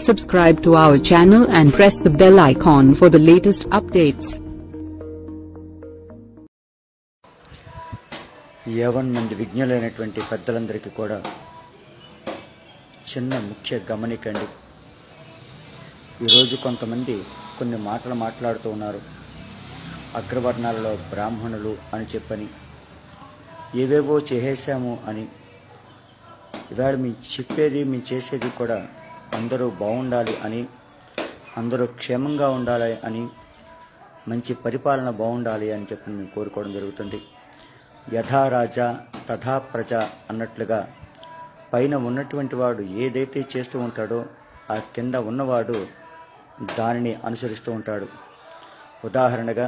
Subscribe to our channel and press the bell icon for the latest updates. యావన్ మంది విజ్ఞులైనటువంటి పెద్దలందరికీ కూడా చిన్న ముఖ్య గమనికండి. ఈరోజు కొంతమంది కొన్ని మాటలు మాట్లాడుతూ ఉన్నారు. అగ్రవర్ణాలలో బ్రాహ్మణులు అని చెప్పని ఏవేవో చేసేసాము అని. ఇవాళ మేము చెప్పేది మేము చేసేది కూడా అందరూ బాగుండాలి అని, అందరూ క్షేమంగా ఉండాలి అని, మంచి పరిపాలన బాగుండాలి అని చెప్పి మేము కోరుకోవడం జరుగుతుంది. యథా రాజా తథా ప్రజ అన్నట్లుగా పైన ఉన్నటువంటి వాడు ఏదైతే చేస్తూ ఉంటాడో ఆ కింద ఉన్నవాడు దానిని అనుసరిస్తూ ఉంటాడు. ఉదాహరణగా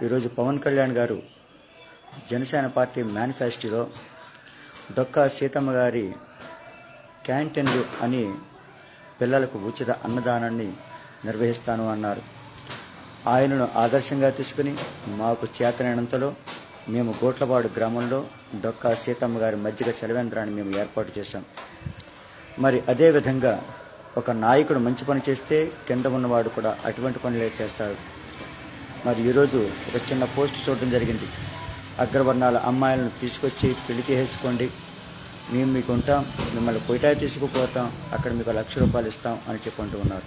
ఈరోజు పవన్ కళ్యాణ్ గారు జనసేన పార్టీ మేనిఫెస్టోలో డొక్కా సీతమ్మ గారి క్యాంటీన్లు అని పిల్లలకు ఉచిత అన్నదానాన్ని నిర్వహిస్తాను అన్నారు. ఆయనను ఆదర్శంగా తీసుకుని మాకు చేతనైనంతలో మేము గోట్లపాడు గ్రామంలో డొక్కా సీతమ్మ గారి మజ్జిగ సెలవేంద్రాన్ని మేము ఏర్పాటు చేశాం. మరి అదేవిధంగా ఒక నాయకుడు మంచి పని చేస్తే కింద ఉన్నవాడు కూడా అటువంటి పనులే చేస్తాడు. మరి ఈరోజు ఒక చిన్న పోస్ట్ చూడడం జరిగింది. అగ్రవర్ణాల అమ్మాయిలను తీసుకొచ్చి పెళ్లి చేసుకోండి, మేము మీకు ఉంటాం, మిమ్మల్ని కొయిటాయి తీసుకుపోతాం, అక్కడ మీకు 1,00,000 రూపాయలు ఇస్తాం అని చెప్పుకుంటూ ఉన్నారు.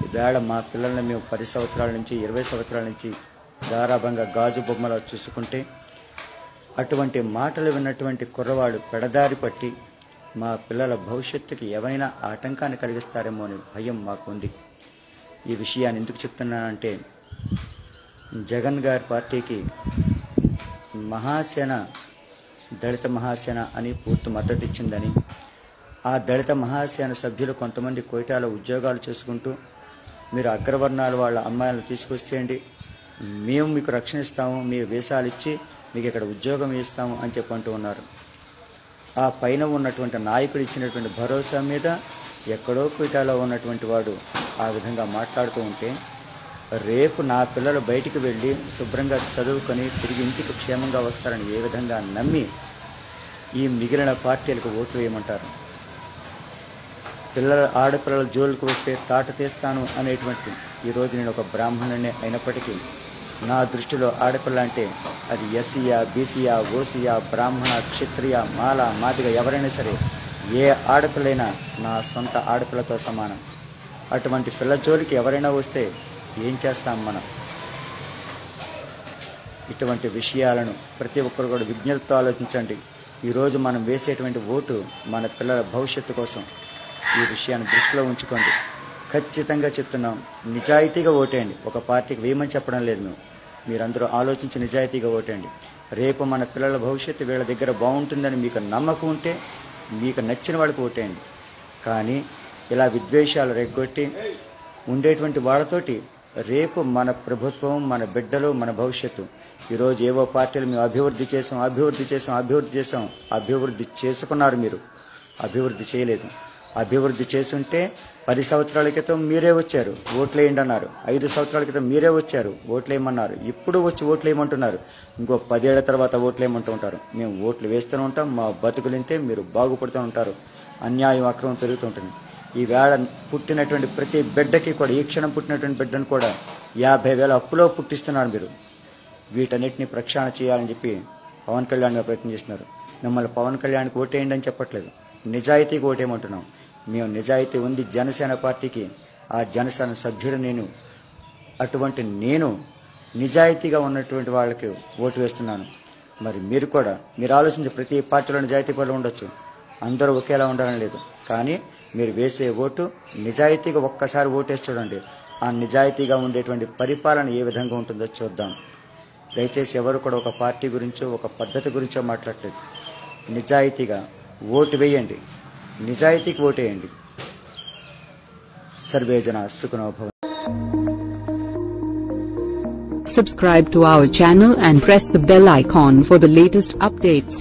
ఈవేళ మా పిల్లల్ని మేము 10 సంవత్సరాల నుంచి 20 సంవత్సరాల నుంచి గారాభంగా గాజు బొమ్మలా చూసుకుంటే అటువంటి మాటలు విన్నటువంటి కుర్రవాడు పెడదారి పట్టి మా పిల్లల భవిష్యత్తుకి ఏవైనా ఆటంకాన్ని కలిగిస్తారేమో అనే భయం మాకు ఉంది. ఈ విషయాన్ని ఎందుకు చెప్తున్నానంటే, జగన్ గారి పార్టీకి మహాసేన, దళిత మహాసేన అని పూర్తి మద్దతు ఇచ్చిందని, ఆ దళిత మహాసేన సభ్యులు కొంతమంది కోయిటాలో ఉద్యోగాలు చేసుకుంటూ మీరు అగ్రవర్ణాల వాళ్ళ అమ్మాయిలను తీసుకొచ్చేయండి, మేము మీకు రక్షణ ఇస్తాము, మీ వేషాలు ఇచ్చి మీకు ఇక్కడ ఉద్యోగం ఇస్తాము అని చెప్పంటూ ఉన్నారు. ఆ పైన ఉన్నటువంటి నాయకుడు ఇచ్చినటువంటి భరోసా మీద ఎక్కడో కోయిటాలో ఉన్నటువంటి వాడు ఆ విధంగా మాట్లాడుతూ ఉంటే, రేపు నా పిల్లలు బయటికి వెళ్ళి శుభ్రంగా చదువుకొని తిరిగి ఇంటికి క్షేమంగా వస్తారని ఏ విధంగా నమ్మి ఈ మిగిలిన పార్టీలకు ఓటు వేయమంటారు? ఆడపిల్లల జోలికి వస్తే తాట తీస్తాను అనేటువంటి, ఈరోజు నేను ఒక బ్రాహ్మణునే అయినప్పటికీ నా దృష్టిలో ఆడపిల్ల అంటే అది ఎస్సీయా, బీసీయా, ఓసీయా, బ్రాహ్మణ, క్షత్రియ, మాల, మాదిగ ఎవరైనా సరే ఏ ఆడపిల్లైనా నా సొంత ఆడపిల్లతో సమానం. అటువంటి పిల్ల జోలికి ఎవరైనా వస్తే ఏం చేస్తాం మనం? ఇటువంటి విషయాలను ప్రతి ఒక్కరు కూడా విజ్ఞతతో ఆలోచించండి. ఈరోజు మనం వేసేటువంటి ఓటు మన పిల్లల భవిష్యత్తు కోసం. ఈ విషయాన్ని దృష్టిలో ఉంచుకోండి. ఖచ్చితంగా చెప్తున్నాం, నిజాయితీగా ఓటేయండి. ఒక పార్టీకి వేయమని చెప్పడం లేదు మేము. మీరందరూ ఆలోచించి నిజాయితీగా ఓటేయండి. రేపు మన పిల్లల భవిష్యత్తు వీళ్ళ దగ్గర బాగుంటుందని మీకు నమ్మకం ఉంటే మీకు నచ్చిన వాళ్ళకి ఓటేయండి. కానీ ఇలా విద్వేషాలు రెగ్గొట్టి ఉండేటువంటి వాళ్ళతోటి రేపు మన ప్రభుత్వం, మన బిడ్డలు, మన భవిష్యత్తు. ఈరోజు ఏవో పార్టీలు మేము అభివృద్ధి చేసాం, అభివృద్ధి చేసుకున్నారు. మీరు అభివృద్ధి చేయలేదు. అభివృద్ధి చేసుంటే 10 సంవత్సరాల క్రితం మీరే వచ్చారు, ఓట్లేయండి అన్నారు. 5 సంవత్సరాల క్రితం మీరే వచ్చారు, ఓట్లేయమన్నారు. ఇప్పుడు వచ్చి ఓట్లేయమంటున్నారు. ఇంకో 10 ఏళ్ల తర్వాత ఓట్లేయమంటూ ఉంటారు. మేము ఓట్లు వేస్తూనే ఉంటాం, మా బతుకులింతే, మీరు బాగుపడుతూ ఉంటారు. అన్యాయం, అక్రమం పెరుగుతూ ఉంటుంది. ఈవేళ పుట్టినటువంటి ప్రతి బిడ్డకి కూడా, ఈ క్షణం పుట్టినటువంటి బిడ్డను కూడా 50,000 అప్పులో పుట్టిస్తున్నారు మీరు. వీటన్నిటిని ప్రక్షాళన చేయాలని చెప్పి పవన్ కళ్యాణ్ గారు ప్రయత్నం చేస్తున్నారు. మిమ్మల్ని పవన్ కళ్యాణ్కి ఓటేయండి అని చెప్పట్లేదు, నిజాయితీకి ఓటేయమంటున్నాం. మేము నిజాయితీ ఉంది జనసేన పార్టీకి, ఆ జనసేన సభ్యుడు నేను. అటువంటి నేను నిజాయితీగా ఉన్నటువంటి వాళ్ళకి ఓటు వేస్తున్నాను. మరి మీరు కూడా మీరు ఆలోచించే, ప్రతి పార్టీలో నిజాయితీ పనులు ఉండొచ్చు, అందరూ ఒకేలా ఉండాలని లేదు. కానీ మీరు వేసే ఓటు నిజాయితీగా ఒక్కసారి ఓటేసి చూడండి. ఆ నిజాయితీగా ఉండేటువంటి పరిపాలన ఏ విధంగా ఉంటుందో చూద్దాం. దయచేసి ఎవరు కూడా ఒక పార్టీ గురించో ఒక పద్ధతి గురించో మాట్లాడలేదు. నిజాయితీగా ఓటు వేయండి, నిజాయితీకి ఓటేయండి. సర్వే జనా సుఖినో భవంతు. Subscribe to our channel and press the bell icon for the latest updates.